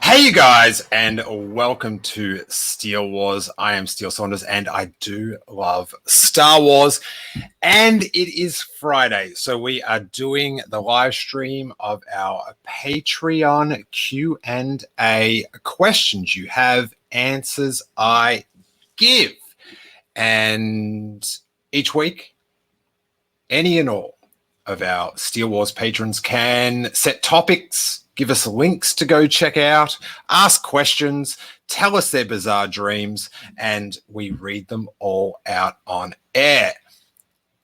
Hey, you guys, and welcome to Steele Wars. I am Steele Saunders, and I do love Star Wars. And it is Friday, so we are doing the live stream of our Patreon Q&A. Questions you have, answers I give. And each week, any and all of our Steele Wars patrons can set topics, give us links to go check out, ask questions, tell us their bizarre dreams, and we read them all out on air.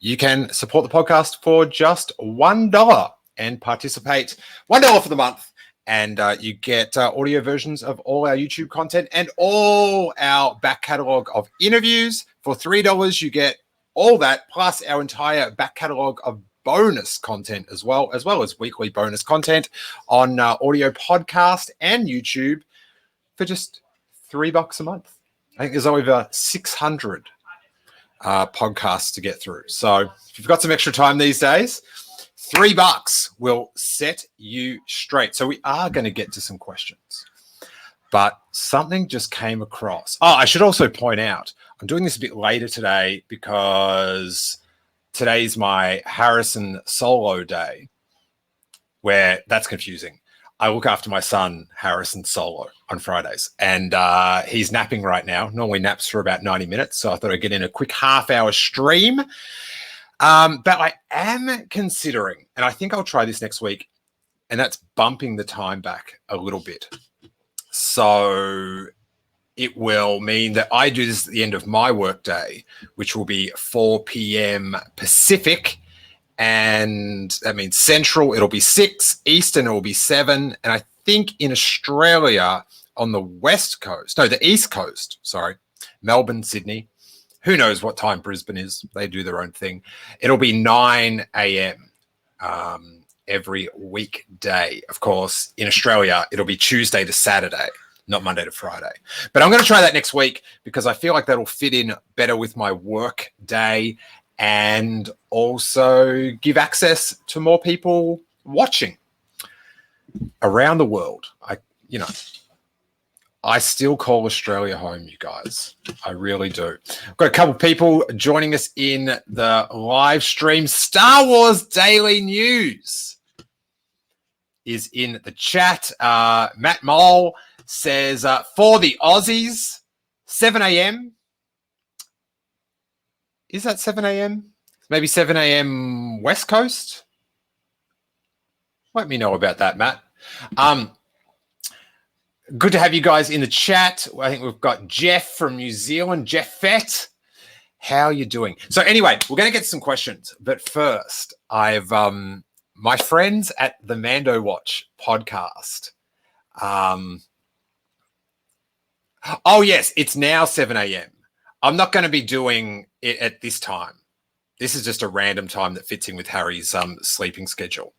You can support the podcast for just $1 and participate. $1 for the month, and you get audio versions of all our YouTube content and all our back catalog of interviews. For $3, you get all that, plus our entire back catalog of bonus content as well as weekly bonus content on audio podcast and YouTube for just $3 a month. I think there's over 600 podcasts to get through. So if you've got some extra time these days, $3 will set you straight. So we are going to get to some questions, but something just came across. Oh, I should also point out, I'm doing this a bit later today because today's my Harrison solo day, where that's confusing. I look after my son, Harrison, solo on Fridays, and he's napping right now. Normally naps for about 90 minutes, so I thought I'd get in a quick half-hour stream. But I am considering, and I think I'll try this next week, and that's bumping the time back a little bit. So it will mean that I do this at the end of my workday, which will be 4 p.m. Pacific, and that means Central, it'll be 6, Eastern, it'll be 7, and I think in Australia on the the East Coast, Melbourne, Sydney, who knows what time Brisbane is, they do their own thing, it'll be 9 a.m. Every weekday. Of course, in Australia, it'll be Tuesday to Saturday, not Monday to Friday. But I'm going to try that next week because I feel like that'll fit in better with my work day and also give access to more people watching around the world. I still call Australia home, you guys. I really do. I've got a couple of people joining us in the live stream. Star Wars Daily News is in the chat. Matt Mole says, for the Aussies, 7 a.m. Is that 7 a.m.? Maybe 7 a.m. West Coast? Let me know about that, Matt. Good to have you guys in the chat. I think we've got Jeff from New Zealand. Jeff Fett, how are you doing? So anyway, we're going to get some questions. But first, I've my friends at the Mando Watch podcast. Oh, yes, it's now 7 a.m. I'm not going to be doing it at this time. This is just a random time that fits in with Harry's sleeping schedule.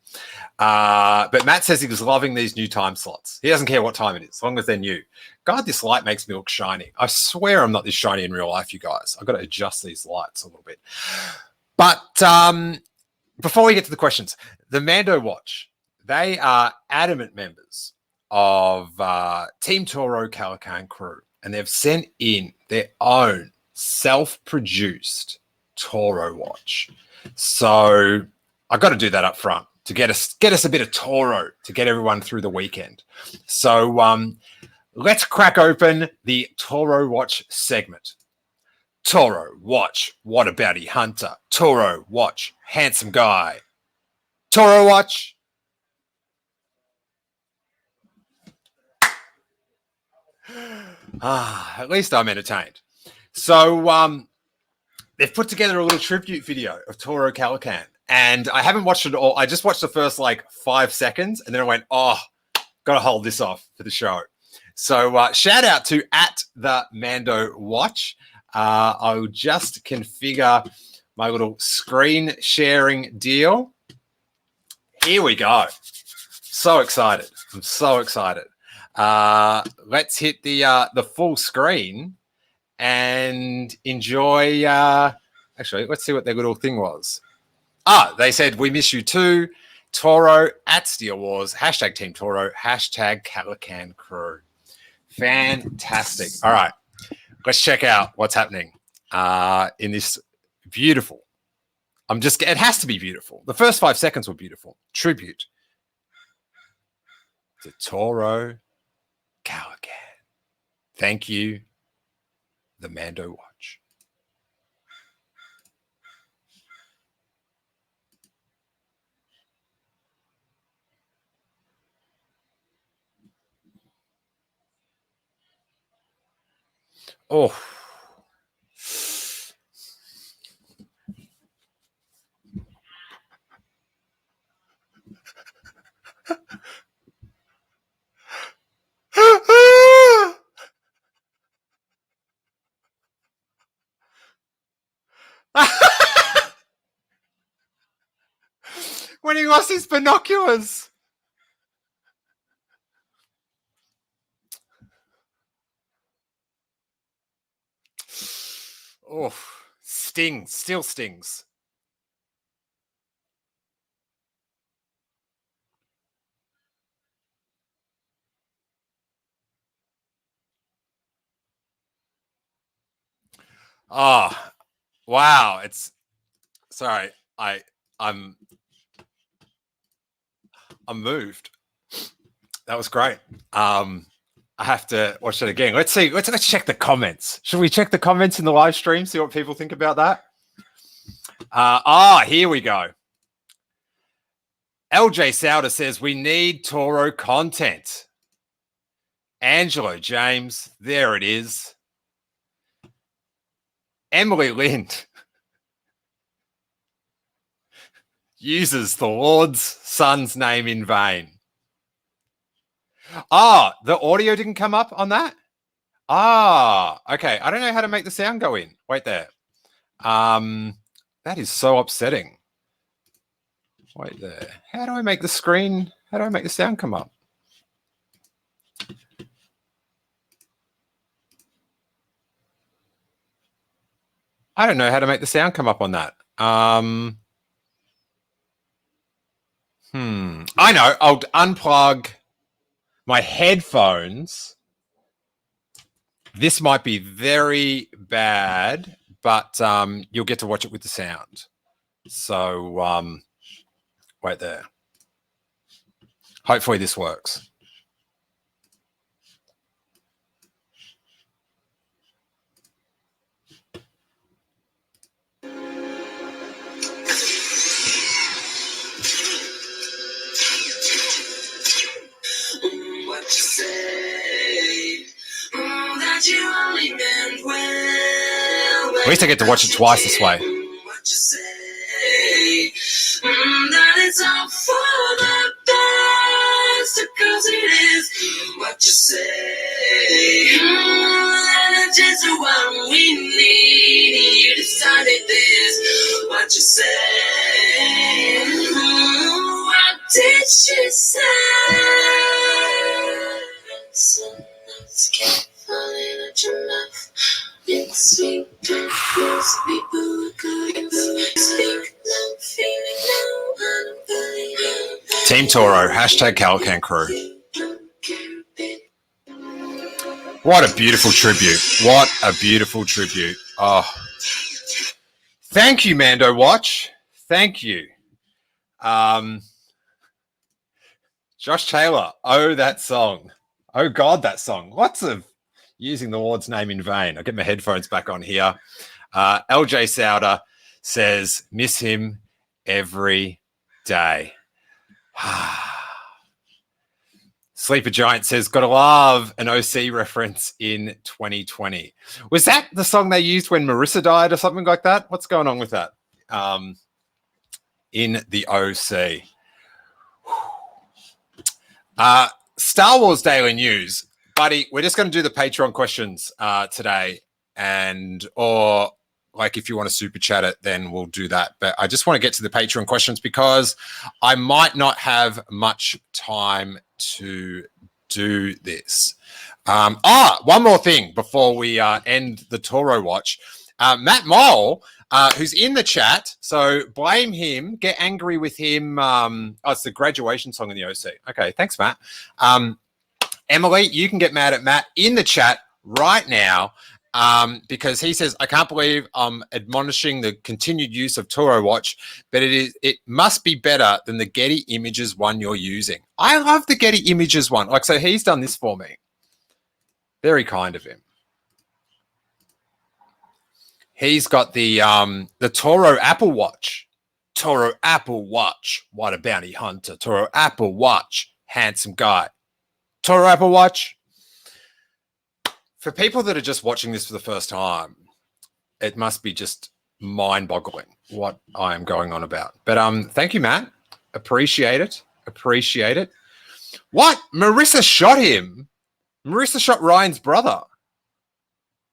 But Matt says he was loving these new time slots. He doesn't care what time it is, as long as they're new. God, this light makes me look shiny. I swear I'm not this shiny in real life, you guys. I've got to adjust these lights a little bit. But before we get to the questions, the Mando Watch, they are adamant members of Team Toro Calican crew, and they've sent in their own self-produced Toro watch. So I got to do that up front to get us a bit of Toro to get everyone through the weekend. So let's crack open the Toro watch segment. Toro watch, what a bounty hunter. Toro watch, handsome guy. Toro watch. At least I'm entertained. So they've put together a little tribute video of Toro Calican, and I haven't watched it all. I just watched the first 5 seconds, and then I went, got to hold this off for the show. So shout out to @the_Mando_Watch. I'll just configure my little screen sharing deal. Here we go. So excited. I'm so excited. Let's hit the full screen and enjoy. Actually, let's see what their little thing was. They said, we miss you too. Toro at Steele Wars, hashtag Team Toro, hashtag Calacan Crew. Fantastic. All right, let's check out what's happening in this beautiful. It has to be beautiful. The first 5 seconds were beautiful. Tribute to Toro Calacan. Thank you, the Mando Watch. Oh. When he lost his binoculars. Oh, stings, still stings. Oh, wow. It's sorry. I'm moved. That was great. I have to watch it again. Let's see. Let's check the comments. Should we check the comments in the live stream? See what people think about that. Here we go. LJ Souder says we need Toro content. Angelo James, there it is. Emily Lind uses the Lord's son's name in vain. The audio didn't come up on that? Okay. I don't know how to make the sound go in. Wait there. That is so upsetting. Wait there. How do I make the sound come up? I don't know how to make the sound come up on that. I know. I'll unplug my headphones. This might be very bad, but you'll get to watch it with the sound. So wait there. Hopefully this works. What you say? That you only meant well. At least I get to watch it twice this way. What you say? That it's all for the best, because it is. What you say? That it's just what we need. You decided this. What you say? What did she say? Some notes kept falling at your mouth. Big sweet purples, people are good. Speak now, feeling now, I don't believe. Team Toro, hashtag Calacan Crew. What a beautiful tribute. What a beautiful tribute. Oh. Thank you, Mando Watch. Thank you. Josh Taylor. Oh, that song. Oh, God, that song. Lots of using the Lord's name in vain. I'll get my headphones back on here. LJ Souder says, miss him every day. Sleeper Giant says, gotta love an OC reference in 2020. Was that the song they used when Marissa died or something like that? What's going on with that? In the OC. Star Wars Daily News. Buddy, we're just going to do the Patreon questions today. Or like if you want to super chat it, then we'll do that. But I just want to get to the Patreon questions because I might not have much time to do this. One more thing before we end the Toro watch. Matt Mole, who's in the chat, so blame him, get angry with him. It's the graduation song in the OC. Okay, thanks, Matt. Emily, you can get mad at Matt in the chat right now because he says, I can't believe I'm admonishing the continued use of Toro Watch, but it must be better than the Getty Images one you're using. I love the Getty Images one. Like, so he's done this for me. Very kind of him. He's got the Toro Apple Watch. Toro Apple Watch. What a bounty hunter. Toro Apple Watch. Handsome guy. Toro Apple Watch. For people that are just watching this for the first time, it must be just mind-boggling what I am going on about. But thank you, Matt. Appreciate it. Appreciate it. What? Marissa shot him. Marissa shot Ryan's brother.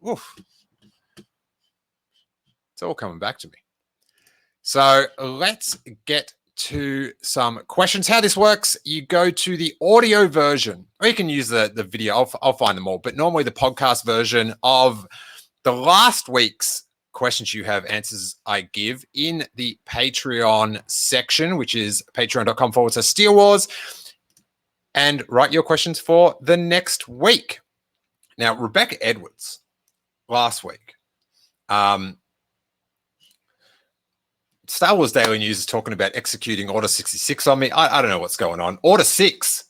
Oof. It's all coming back to me. So let's get to some questions. How this works, you go to the audio version, or you can use the video. I'll find them all. But normally the podcast version of the last week's questions you have, answers I give in the Patreon section, which is patreon.com/Steele Wars. And write your questions for the next week. Now, Rebecca Edwards, last week, Star Wars Daily News is talking about executing Order 66 on me. I don't know what's going on. Order 6.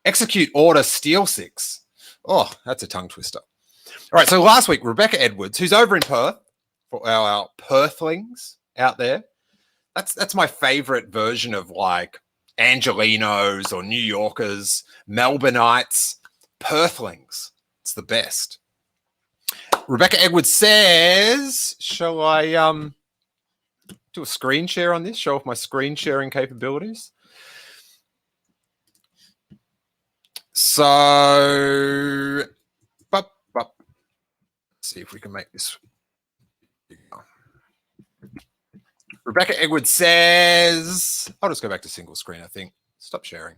Execute Order Steele 6. Oh, that's a tongue twister. All right, so last week, Rebecca Edwards, who's over in Perth, for our Perthlings out there, that's my favorite version of like Angelinos or New Yorkers, Melbourneites, Perthlings. It's the best. Rebecca Edwards says, shall I do a screen share on this? Show off my screen sharing capabilities. So, see if we can make this. Rebecca Edwards says, I'll just go back to single screen, I think. Stop sharing.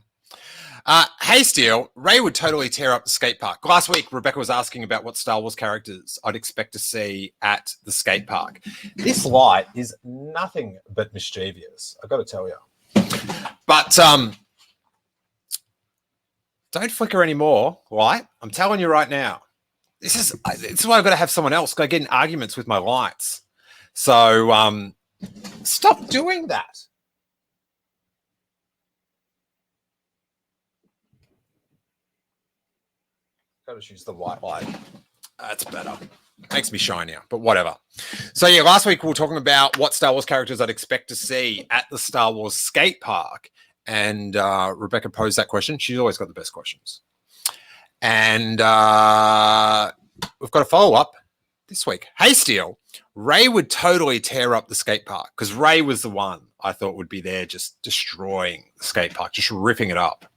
Hey, Steele, Ray would totally tear up the skate park. Last week, Rebecca was asking about what Star Wars characters I'd expect to see at the skate park. This light is nothing but mischievous, I've got to tell you. But don't flicker anymore, light. I'm telling you right now. This is why I've got to have someone else go get in arguments with my lights. So stop doing that. Got to choose the white light. That's better. Makes me shinier, but whatever. So yeah, last week we were talking about what Star Wars characters I'd expect to see at the Star Wars skate park. And Rebecca posed that question. She's always got the best questions. And we've got a follow-up this week. Hey, Steele, Ray would totally tear up the skate park because Ray was the one I thought would be there just destroying the skate park, just ripping it up.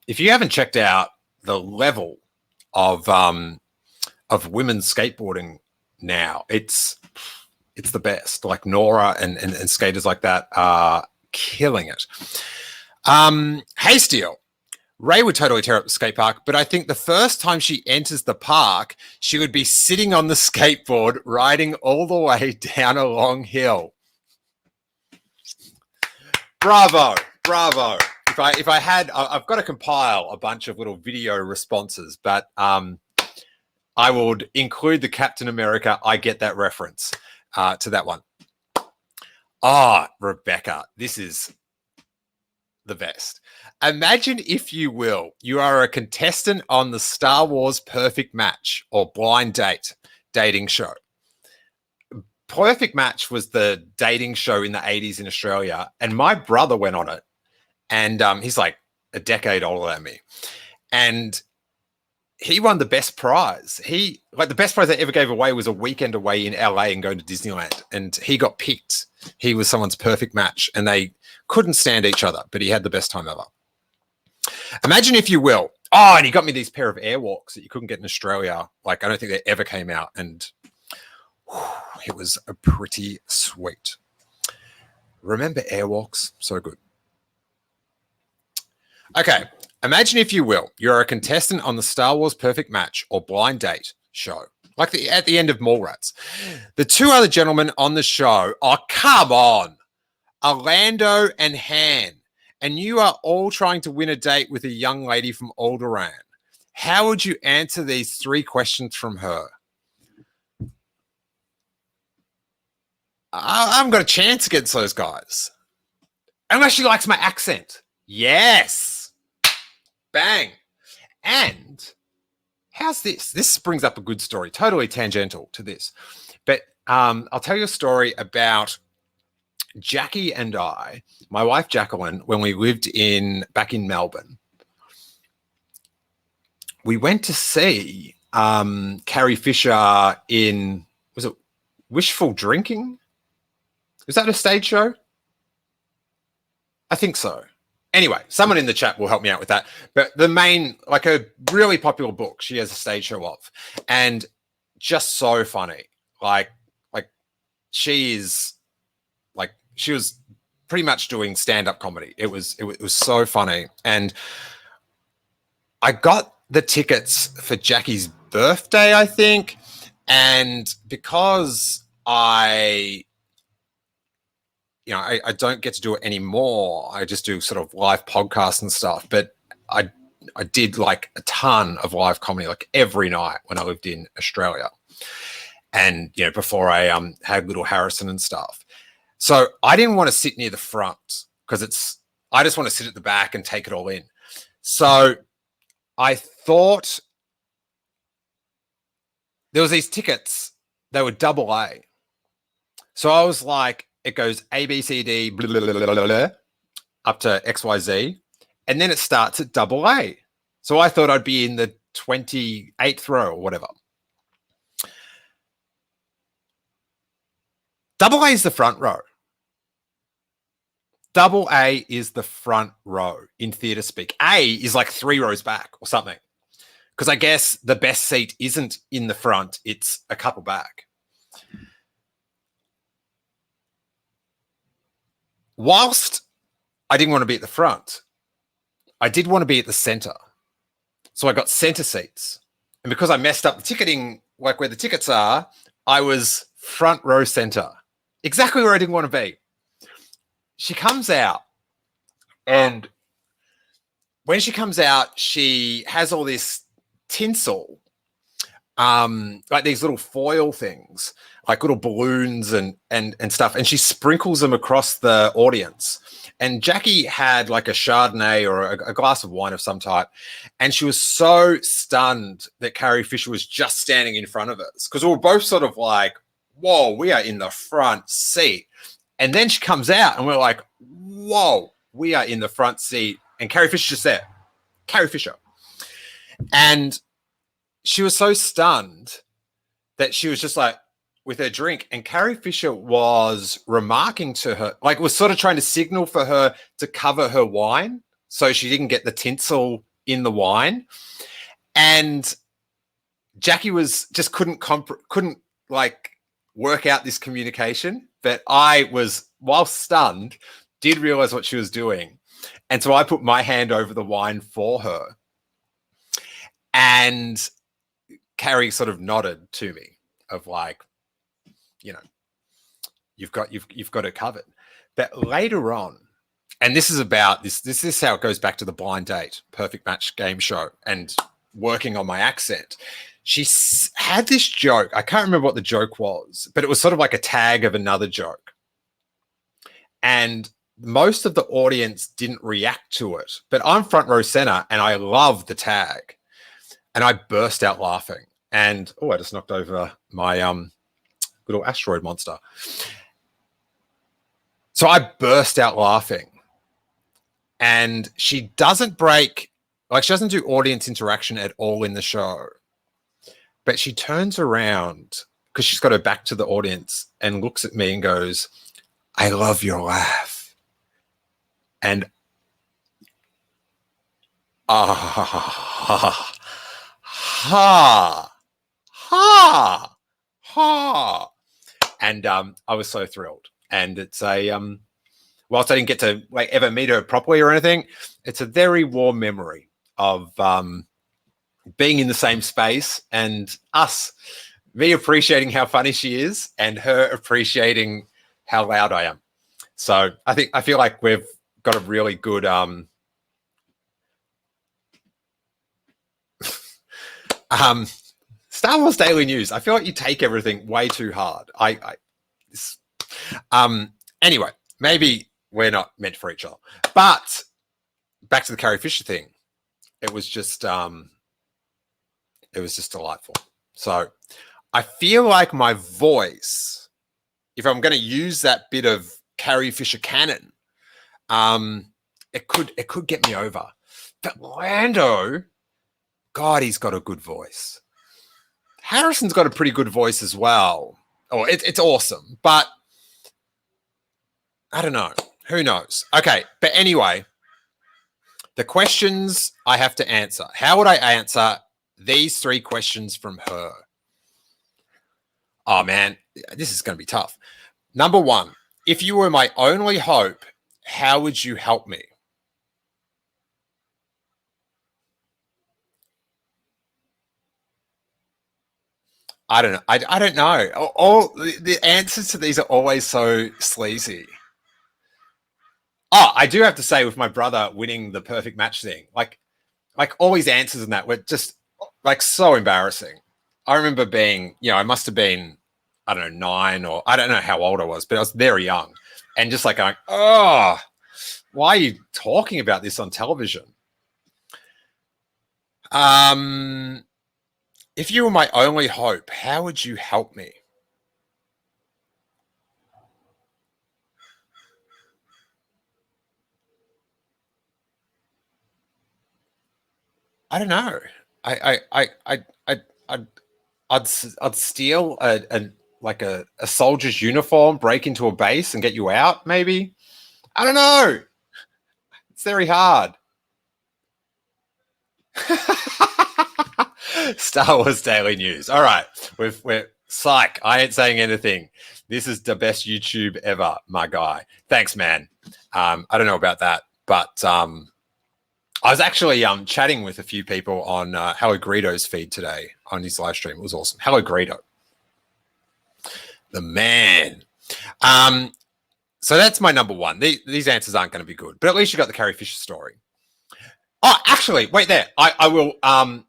If you haven't checked out the level of women's skateboarding now, it's the best. Like Nora and skaters like that are killing it. Hey, Steele, Ray would totally tear up the skate park, but I think the first time she enters the park, she would be sitting on the skateboard, riding all the way down a long hill. Bravo, bravo. If I had, I've got to compile a bunch of little video responses, but I would include the Captain America. I get that reference to that one. Rebecca, this is the best. Imagine, if you will, you are a contestant on the Star Wars Perfect Match or Blind Date dating show. Perfect Match was the dating show in the 80s in Australia, and my brother went on it. And he's like a decade older than me. And he won the best prize. The best prize they ever gave away was a weekend away in LA and going to Disneyland. And he got picked. He was someone's perfect match. And they couldn't stand each other, but he had the best time ever. Imagine, if you will. And he got me these pair of Airwalks that you couldn't get in Australia. Like, I don't think they ever came out. And it was a pretty sweet. Remember Airwalks? So good. Okay. Imagine, if you will, you're a contestant on the Star Wars Perfect Match or Blind Date show, like at the end of Mallrats. The two other gentlemen on the show are, come on, Orlando and Han, and you are all trying to win a date with a young lady from Alderaan. How would you answer these 3 questions from her? I haven't got a chance against those guys. Unless she likes my accent. Yes. Bang. And how's this? This brings up a good story, totally tangential to this. But I'll tell you a story about Jackie and I, my wife Jacqueline, when we lived back in Melbourne. We went to see Carrie Fisher in, was it Wishful Drinking? Was that a stage show? I think so. Anyway, someone in the chat will help me out with that. But the main, like a really popular book, she has a stage show of, and just so funny. Like she is, like, she was pretty much doing stand-up comedy. It was so funny. And I got the tickets for Jackie's birthday, I think. And because I don't get to do it anymore. I just do sort of live podcasts and stuff. But I did like a ton of live comedy, like every night when I lived in Australia. And, before I had Little Harrison and stuff. So I didn't want to sit near the front because I just want to sit at the back and take it all in. So I thought there was these tickets, they were AA. So I was like, it goes A, B, C, D, blah, blah, blah, blah, blah, up to X, Y, Z. And then it starts at AA. So I thought I'd be in the 28th row or whatever. AA is the front row. AA is the front row in theatre speak. A is like 3 rows back or something. Because I guess the best seat isn't in the front, it's a couple back. Whilst I didn't want to be at the front, I did want to be at the centre. So I got centre seats. And because I messed up the ticketing, like where the tickets are, I was front row centre. Exactly where I didn't want to be. She comes out, and when she comes out, she has all this tinsel, like these little foil things, like little balloons and stuff, and she sprinkles them across the audience. And Jackie had like a Chardonnay or a glass of wine of some type, and she was so stunned that Carrie Fisher was just standing in front of us, because we were both sort of like, whoa, we are in the front seat. And then she comes out, and we're like, whoa, we are in the front seat. And Carrie Fisher's just there. Carrie Fisher. And she was so stunned that she was just like with her drink. And Carrie Fisher was remarking to her, like was sort of trying to signal for her to cover her wine so she didn't get the tinsel in the wine. And Jackie was just couldn't like work out this communication. But I was, while stunned, did realize what she was doing. And so I put my hand over the wine for her. And Carrie sort of nodded to me of like, you've got it covered. But later on, and this is about this is how it goes back to the Blind Date Perfect Match game show and working on my accent. She had this joke. I can't remember what the joke was, but it was sort of like a tag of another joke. And most of the audience didn't react to it, but I'm front row center and I love the tag. And I burst out laughing. And, I just knocked over my little asteroid monster. So I burst out laughing. And she doesn't she doesn't do audience interaction at all in the show. But she turns around because she's got her back to the audience and looks at me and goes, I love your laugh. And ha, ha. And I was so thrilled. And it's whilst I didn't get to like ever meet her properly or anything, it's a very warm memory of being in the same space and me appreciating how funny she is and her appreciating how loud I am. So I feel like we've got a really good Star Wars Daily News. I feel like you take everything way too hard. Anyway, maybe we're not meant for each other. But back to the Carrie Fisher thing. It was just delightful. So I feel like my voice, if I'm going to use that bit of Carrie Fisher canon, it could get me over. But Lando, God, he's got a good voice. Harrison's got a pretty good voice as well. Oh, it's awesome. But I don't know. Who knows? Okay. But anyway, the questions I have to answer. How would I answer these 3 questions from her? Oh, man, this is going to be tough. Number 1, if you were my only hope, how would you help me? I don't know. I don't know. All the answers to these are always so sleazy. Oh, I do have to say, with my brother winning the perfect match thing, like all his answers in that were just like so embarrassing. I remember being, I must have been, I don't know, 9 or I don't know how old I was, but I was very young, and just like going, oh, why are you talking about this on television? If you were my only hope, how would you help me? I don't know. I'd steal a soldier's uniform, break into a base, and get you out. Maybe. I don't know. It's very hard. Star Wars Daily News. All right, we're psych. I ain't saying anything. This is the best YouTube ever, my guy. Thanks, man. I don't know about that, but I was actually chatting with a few people on Hello Greedo's feed today on his live stream. It was awesome. Hello Greedo, the man. So that's my number 1. These answers aren't going to be good, but at least you got the Carrie Fisher story. Oh, actually, wait there. I will. I'll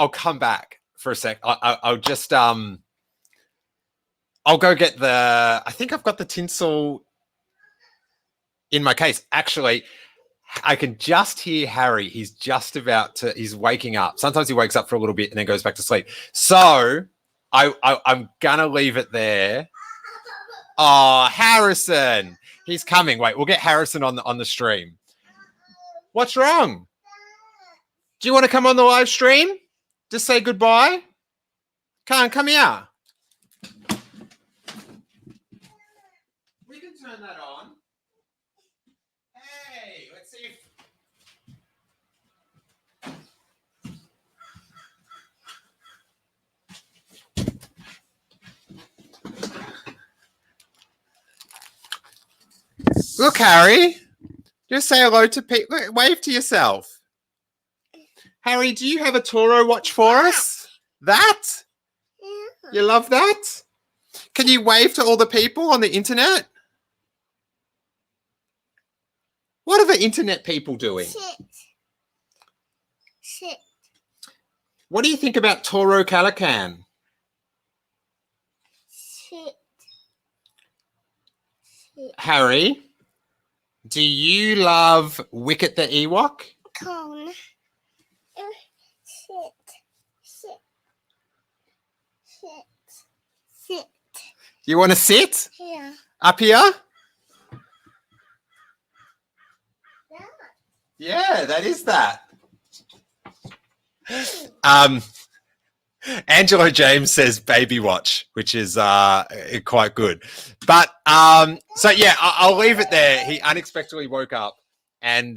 come back for a sec. I'll just I'll go get the. I think I've got the tinsel in my case. Actually, I can just hear Harry. He's just about to. He's waking up. Sometimes he wakes up for a little bit and then goes back to sleep. So I'm gonna leave it there. Oh, Harrison, he's coming. Wait, we'll get Harrison on the stream. What's wrong? Do you want to come on the live stream? Just say goodbye. Come here. We can turn that on. Hey, let's see if... Look, Harry. Just say hello to people. Wave to yourself. Harry, do you have a Toro watch for us? That? Yeah. You love that? Can you wave to all the people on the internet? What are the internet people doing? Shit. What do you think about Toro Calican? Shit. Harry, do you love Wicket the Ewok? Cone. Sit. You want to sit? Here. Up here? Yeah, that is that. Angelo James says baby watch, which is quite good. But so yeah, I'll leave it there. He unexpectedly woke up, and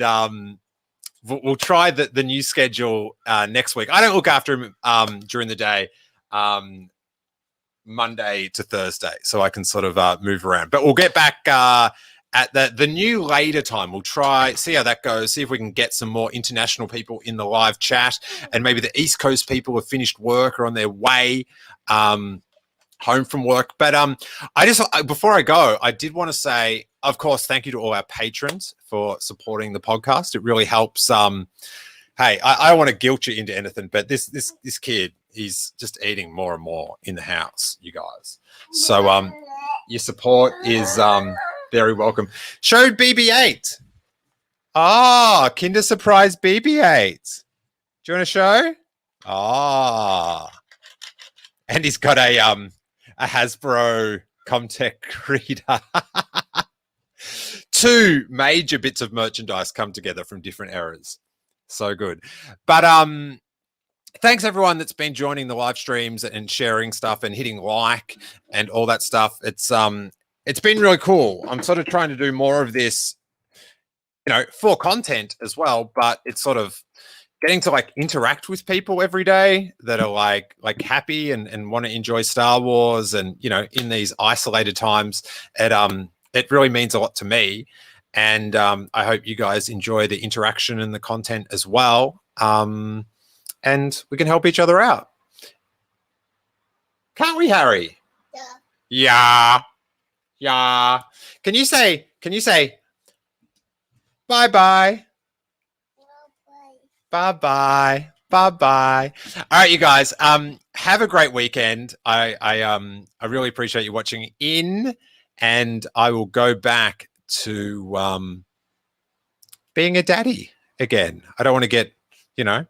we'll try the new schedule next week. I don't look after him during the day, Monday to Thursday, so I can sort of move around. But we'll get back at the new later time, we'll try, see how that goes, see if we can get some more international people in the live chat, and maybe the East Coast people have finished work or on their way home from work. But before I go, I did want to say, of course, thank you to all our patrons for supporting the podcast. It really helps. Hey, I don't want to guilt you into anything, but this kid, he's just eating more and more in the house, you guys. So your support is very welcome. Show BB-8. Ah, Kinder Surprise BB-8. Do you want to show? Ah. And he's got a Hasbro Comtech reader. 2 major bits of merchandise come together from different eras. So good. But thanks everyone that's been joining the live streams and sharing stuff and hitting like and all that stuff. It's been really cool. I'm sort of trying to do more of this, for content as well, but it's sort of getting to like interact with people every day that are like happy and want to enjoy Star Wars, and in these isolated times, it really means a lot to me, and I hope you guys enjoy the interaction and the content as well, and we can help each other out, can't we, Harry? Yeah. Can you say bye? Bye-bye. Bye-bye. All right, you guys. Have a great weekend. I really appreciate you watching in, and I will go back to being a daddy again. I don't want to get, don't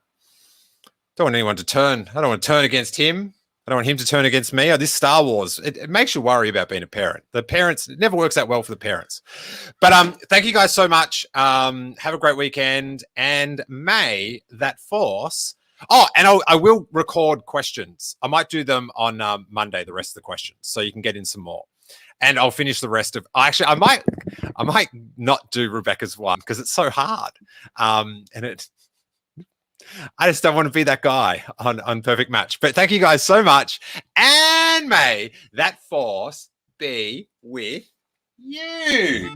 want anyone to turn. I don't want to turn against him. I don't want him to turn against me. This Star Wars, it makes you worry about being a parent. The parents, it never works out well for the parents. But thank you guys so much. Have a great weekend, and may that force. Oh, and I will record questions. I might do them on Monday, the rest of the questions, so you can get in some more. And I'll finish the rest of. Actually, I might not do Rebecca's one because it's so hard. And I just don't want to be that guy on Perfect Match. But thank you guys so much. And may that force be with you.